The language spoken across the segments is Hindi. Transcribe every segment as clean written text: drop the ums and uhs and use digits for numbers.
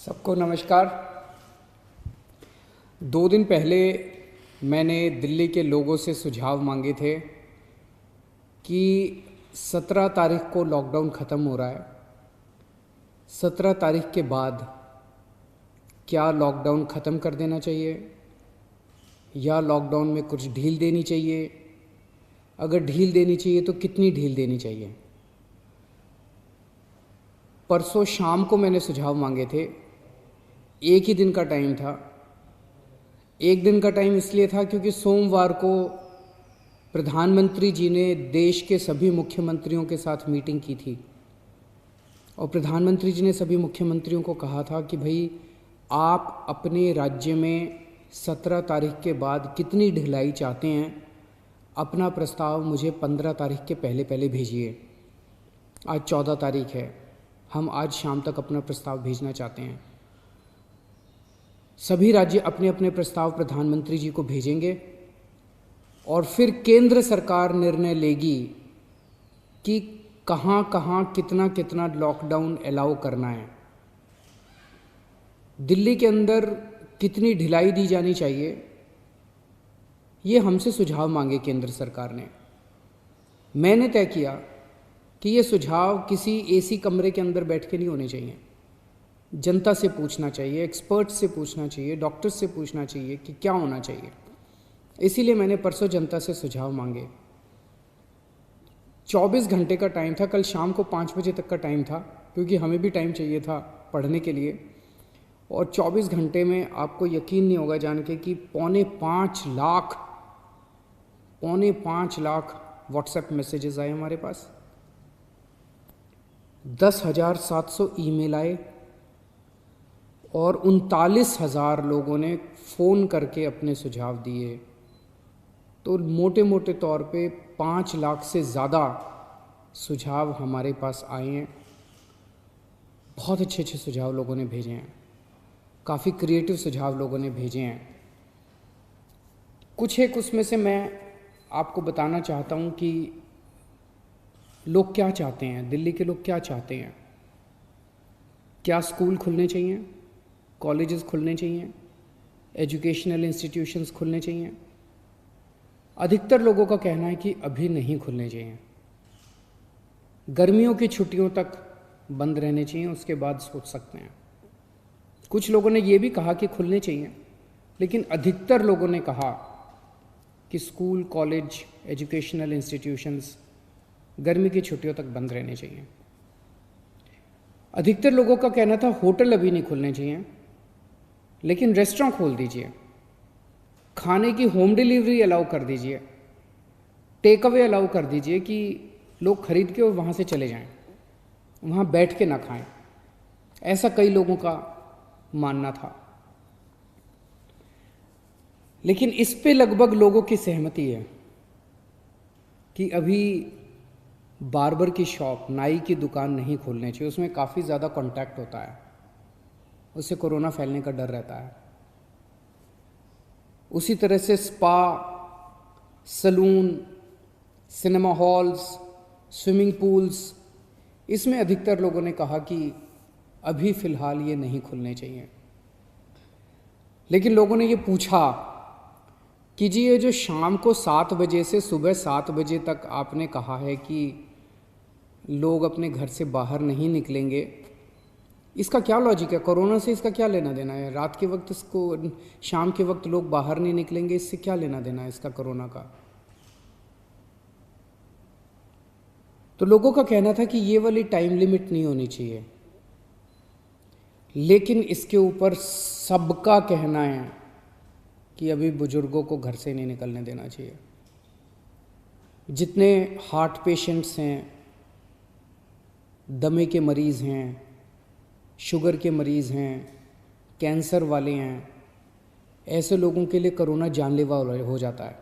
सबको नमस्कार। 2 दिन पहले मैंने दिल्ली के लोगों से सुझाव मांगे थे कि 17 तारीख को लॉकडाउन ख़त्म हो रहा है। 17 तारीख के बाद क्या लॉकडाउन ख़त्म कर देना चाहिए या लॉकडाउन में कुछ ढील देनी चाहिए? अगर ढील देनी चाहिए तो कितनी ढील देनी चाहिए? परसों शाम को मैंने सुझाव मांगे थे। एक ही दिन का टाइम था। एक दिन का टाइम इसलिए था क्योंकि सोमवार को प्रधानमंत्री जी ने देश के सभी मुख्यमंत्रियों के साथ मीटिंग की थी और प्रधानमंत्री जी ने सभी मुख्यमंत्रियों को कहा था कि भाई आप अपने राज्य में 17 तारीख के बाद कितनी ढिलाई चाहते हैं, अपना प्रस्ताव मुझे 15 तारीख के पहले पहले भेजिए। आज 14 तारीख है, हम आज शाम तक अपना प्रस्ताव भेजना चाहते हैं। सभी राज्य अपने अपने प्रस्ताव प्रधानमंत्री जी को भेजेंगे और फिर केंद्र सरकार निर्णय लेगी कि कहाँ कहाँ कितना कितना लॉकडाउन अलाउ करना है, दिल्ली के अंदर कितनी ढिलाई दी जानी चाहिए। ये हमसे सुझाव मांगे केंद्र सरकार ने। मैंने तय किया कि ये सुझाव किसी एसी कमरे के अंदर बैठ के नहीं होने चाहिए। जनता से पूछना चाहिए, एक्सपर्ट से पूछना चाहिए, डॉक्टर से पूछना चाहिए कि क्या होना चाहिए। इसीलिए मैंने परसों जनता से सुझाव मांगे। 24 घंटे का टाइम था, कल शाम को 5 बजे तक का टाइम था क्योंकि हमें भी टाइम चाहिए था पढ़ने के लिए। और 24 घंटे में आपको यकीन नहीं होगा जान के कि पौने 5 लाख व्हाट्सएप मैसेजेस आए हमारे पास, 10,700 ईमेल आए और 39,000 लोगों ने फ़ोन करके अपने सुझाव दिए। तो मोटे मोटे तौर पे 5 लाख से ज़्यादा सुझाव हमारे पास आए हैं। बहुत अच्छे अच्छे सुझाव लोगों ने भेजे हैं, काफ़ी क्रिएटिव सुझाव लोगों ने भेजे हैं। कुछ एक उसमें से मैं आपको बताना चाहता हूँ कि लोग क्या चाहते हैं, दिल्ली के लोग क्या चाहते हैं। क्या स्कूल खुलने चाहिए, कॉलेजेस खुलने चाहिए, एजुकेशनल इंस्टीट्यूशंस खुलने चाहिए? अधिकतर लोगों का कहना है कि अभी नहीं खुलने चाहिए, गर्मियों की छुट्टियों तक बंद रहने चाहिए, उसके बाद सोच सकते हैं। कुछ लोगों ने ये भी कहा कि खुलने चाहिए, लेकिन अधिकतर लोगों ने कहा कि स्कूल, कॉलेज, एजुकेशनल इंस्टीट्यूशंस गर्मी की छुट्टियों तक बंद रहने चाहिए। अधिकतर लोगों का कहना था होटल अभी नहीं खुलने चाहिए, लेकिन रेस्टोरेंट खोल दीजिए, खाने की होम डिलीवरी अलाउ कर दीजिए, टेक अवे अलाउ कर दीजिए कि लोग खरीद के और वहाँ से चले जाएं, वहाँ बैठ के ना खाएं। ऐसा कई लोगों का मानना था। लेकिन इस पे लगभग लोगों की सहमति है कि अभी बार्बर की शॉप, नाई की दुकान नहीं खोलनी चाहिए। उसमें काफ़ी ज़्यादा कांटेक्ट होता है, उससे कोरोना फैलने का डर रहता है। उसी तरह से spa, salon, cinema halls, swimming pools, इसमें अधिकतर लोगों ने कहा कि अभी फ़िलहाल ये नहीं खुलने चाहिए। लेकिन लोगों ने ये पूछा कि जी ये जो शाम को 7 बजे से सुबह 7 बजे तक आपने कहा है कि लोग अपने घर से बाहर नहीं निकलेंगे, इसका क्या लॉजिक है? कोरोना से इसका क्या लेना देना है? रात के वक्त इसको, शाम के वक्त लोग बाहर नहीं निकलेंगे, इससे क्या लेना देना है इसका कोरोना का? तो लोगों का कहना था कि ये वाली टाइम लिमिट नहीं होनी चाहिए। लेकिन इसके ऊपर सबका कहना है कि अभी बुजुर्गों को घर से नहीं निकलने देना चाहिए। जितने हार्ट पेशेंट्स हैं, दमे के मरीज़ हैं, शुगर के मरीज़ हैं, कैंसर वाले हैं, ऐसे लोगों के लिए कोरोना जानलेवा हो जाता है।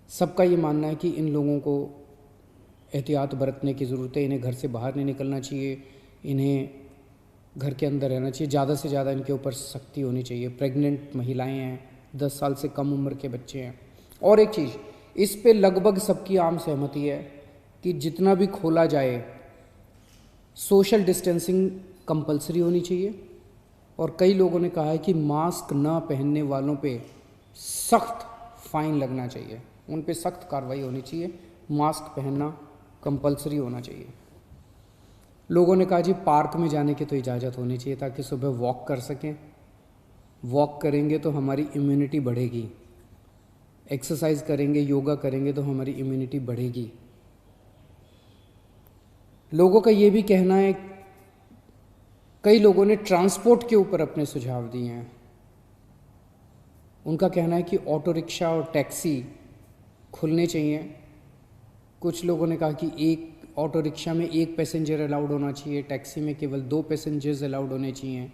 सबका ये मानना है कि इन लोगों को एहतियात बरतने की ज़रूरत है, इन्हें घर से बाहर नहीं निकलना चाहिए, इन्हें घर के अंदर रहना चाहिए, ज़्यादा से ज़्यादा इनके ऊपर सख्ती होनी चाहिए। प्रेग्नेंट महिलाएं हैं, 10 साल से कम उम्र के बच्चे हैं। और एक चीज़, इस पे लगभग सबकी आम सहमति है कि जितना भी खोला जाए सोशल डिस्टेंसिंग कंपलसरी होनी चाहिए। और कई लोगों ने कहा है कि मास्क न पहनने वालों पे सख्त फाइन लगना चाहिए, उन पे सख्त कार्रवाई होनी चाहिए, मास्क पहनना कंपलसरी होना चाहिए। लोगों ने कहा जी पार्क में जाने की तो इजाज़त होनी चाहिए ताकि सुबह वॉक कर सकें, वॉक करेंगे तो हमारी इम्यूनिटी बढ़ेगी, एक्सरसाइज करेंगे, योगा करेंगे तो हमारी इम्यूनिटी बढ़ेगी। लोगों का ये भी कहना है, कई लोगों ने ट्रांसपोर्ट के ऊपर अपने सुझाव दिए हैं। उनका कहना है कि ऑटो रिक्शा और टैक्सी खुलने चाहिए। कुछ लोगों ने कहा कि एक ऑटो रिक्शा में 1 पैसेंजर अलाउड होना चाहिए, टैक्सी में केवल 2 पैसेंजर्स अलाउड होने चाहिए।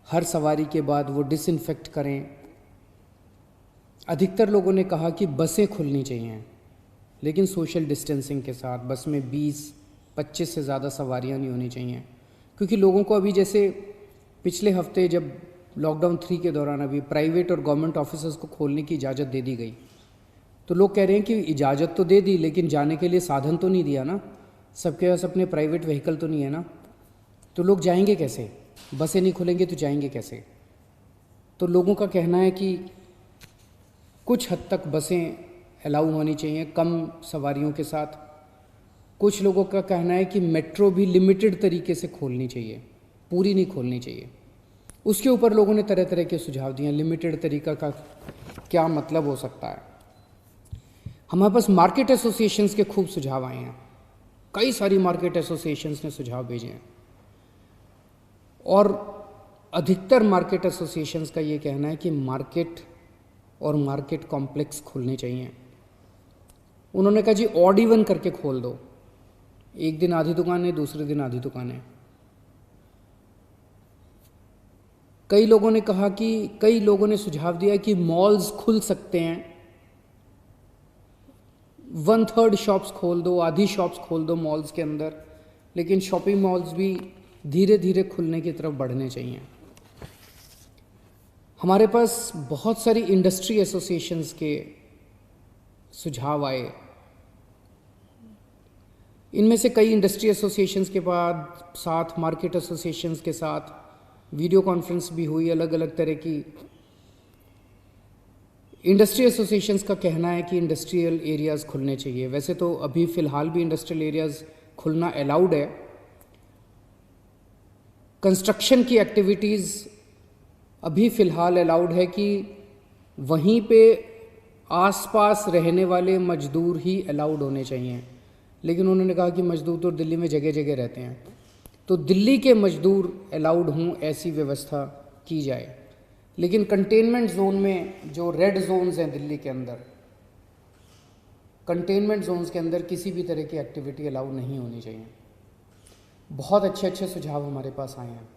हर सवारी के बाद वो डिसइंफेक्ट करें। अधिकतर लोगों ने कहा कि बसें खुलनी चाहिए, लेकिन सोशल डिस्टेंसिंग के साथ। बस में 20-25 से ज़्यादा सवारियां नहीं होनी चाहिए, क्योंकि लोगों को अभी जैसे पिछले हफ्ते जब लॉकडाउन 3 के दौरान अभी प्राइवेट और गवर्नमेंट ऑफिसर्स को खोलने की इजाज़त दे दी गई, तो लोग कह रहे हैं कि इजाज़त तो दे दी लेकिन जाने के लिए साधन तो नहीं दिया ना, सबके पास अपने प्राइवेट व्हीकल तो नहीं है ना, तो लोग जाएंगे कैसे? बसें नहीं खुलेंगे तो जाएंगे कैसे? तो लोगों का कहना है कि कुछ हद तक बसें अलाउ होनी चाहिए कम सवारियों के साथ। कुछ लोगों का कहना है कि मेट्रो भी लिमिटेड तरीके से खोलनी चाहिए, पूरी नहीं खोलनी चाहिए। उसके ऊपर लोगों ने तरह तरह के सुझाव दिए। लिमिटेड तरीका का क्या मतलब हो सकता है? हमारे पास मार्केट एसोसिएशंस के खूब सुझाव आए हैं, कई सारी मार्केट एसोसिएशंस ने सुझाव भेजे हैं, और अधिकतर मार्केट एसोसिएशंस का ये कहना है कि मार्केट और मार्केट कॉम्प्लेक्स खुलने चाहिए। उन्होंने कहा जी ऑड इवन करके खोल दो, एक दिन आधी दुकानें, दूसरे दिन आधी दुकानें। कई लोगों ने कहा कि कई लोगों ने सुझाव दिया कि मॉल्स खुल सकते हैं, 1/3 शॉप्स खोल दो, आधी शॉप्स खोल दो मॉल्स के अंदर, लेकिन शॉपिंग मॉल्स भी धीरे धीरे खुलने की तरफ बढ़ने चाहिए। हमारे पास बहुत सारी इंडस्ट्री एसोसिएशंस के सुझाव आए। इनमें से कई इंडस्ट्री एसोसिएशंस के बाद साथ मार्केट एसोसिएशंस के साथ वीडियो कॉन्फ्रेंस भी हुई। अलग अलग तरह की इंडस्ट्री एसोसिएशंस का कहना है कि इंडस्ट्रियल एरियाज़ खुलने चाहिए। वैसे तो अभी फ़िलहाल भी इंडस्ट्रियल एरियाज़ खुलना अलाउड है। कंस्ट्रक्शन की एक्टिविटीज़ अभी फ़िलहाल अलाउड है कि वहीं पे आसपास रहने वाले मजदूर ही अलाउड होने चाहिए, लेकिन उन्होंने कहा कि मजदूर तो दिल्ली में जगह जगह रहते हैं, तो दिल्ली के मजदूर अलाउड हों ऐसी व्यवस्था की जाए। लेकिन कंटेनमेंट जोन में जो रेड जोन्स हैं दिल्ली के अंदर, कंटेनमेंट जोन्स के अंदर किसी भी तरह की एक्टिविटी अलाउ नहीं होनी चाहिए। बहुत अच्छे अच्छे सुझाव हमारे पास आए हैं।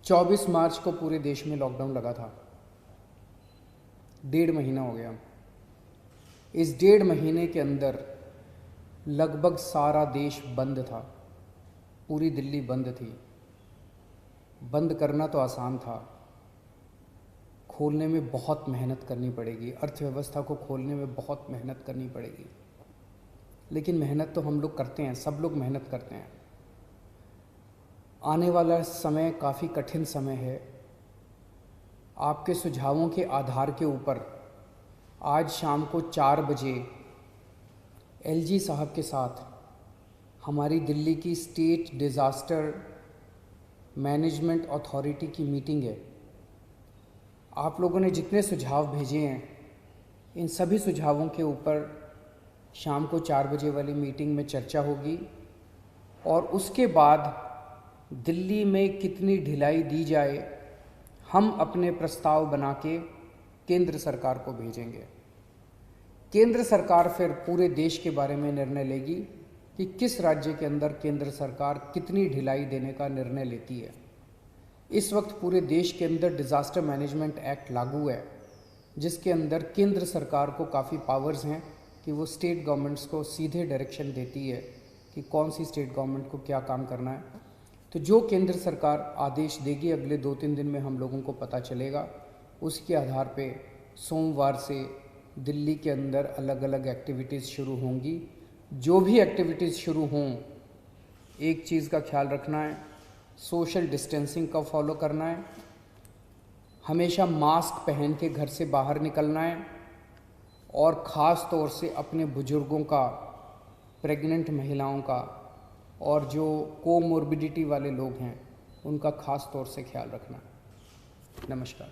24 मार्च को पूरे देश में लॉकडाउन लगा था, 1.5 महीना हो गया। इस 1.5 महीने के अंदर लगभग सारा देश बंद था, पूरी दिल्ली बंद थी। बंद करना तो आसान था, खोलने में बहुत मेहनत करनी पड़ेगी, अर्थव्यवस्था को खोलने में बहुत मेहनत करनी पड़ेगी। लेकिन मेहनत तो हम लोग करते हैं, सब लोग मेहनत करते हैं। आने वाला समय काफ़ी कठिन समय है। आपके सुझावों के आधार के ऊपर आज शाम को 4 बजे एलजी साहब के साथ हमारी दिल्ली की स्टेट डिज़ास्टर मैनेजमेंट अथॉरिटी की मीटिंग है। आप लोगों ने जितने सुझाव भेजे हैं, इन सभी सुझावों के ऊपर शाम को 4 बजे वाली मीटिंग में चर्चा होगी, और उसके बाद दिल्ली में कितनी ढिलाई दी जाए, हम अपने प्रस्ताव बना के केंद्र सरकार को भेजेंगे। केंद्र सरकार फिर पूरे देश के बारे में निर्णय लेगी कि किस राज्य के अंदर केंद्र सरकार कितनी ढिलाई देने का निर्णय लेती है। इस वक्त पूरे देश के अंदर डिज़ास्टर मैनेजमेंट एक्ट लागू है, जिसके अंदर केंद्र सरकार को काफ़ी पावर्स हैं कि वो स्टेट गवर्नमेंट्स को सीधे डायरेक्शन देती है कि कौन सी स्टेट गवर्नमेंट को क्या काम करना है। तो जो केंद्र सरकार आदेश देगी अगले 2-3 दिन में हम लोगों को पता चलेगा। उसके आधार पे सोमवार से दिल्ली के अंदर अलग अलग एक्टिविटीज़ शुरू होंगी। जो भी एक्टिविटीज़ शुरू हों, एक चीज़ का ख्याल रखना है, सोशल डिस्टेंसिंग का फॉलो करना है, हमेशा मास्क पहन के घर से बाहर निकलना है और ख़ास तौर से अपने बुज़ुर्गों का, प्रेग्नेंट महिलाओं का और जो कोमोर्बिडिटी वाले लोग हैं उनका ख़ास तौर से ख्याल रखना है। नमस्कार।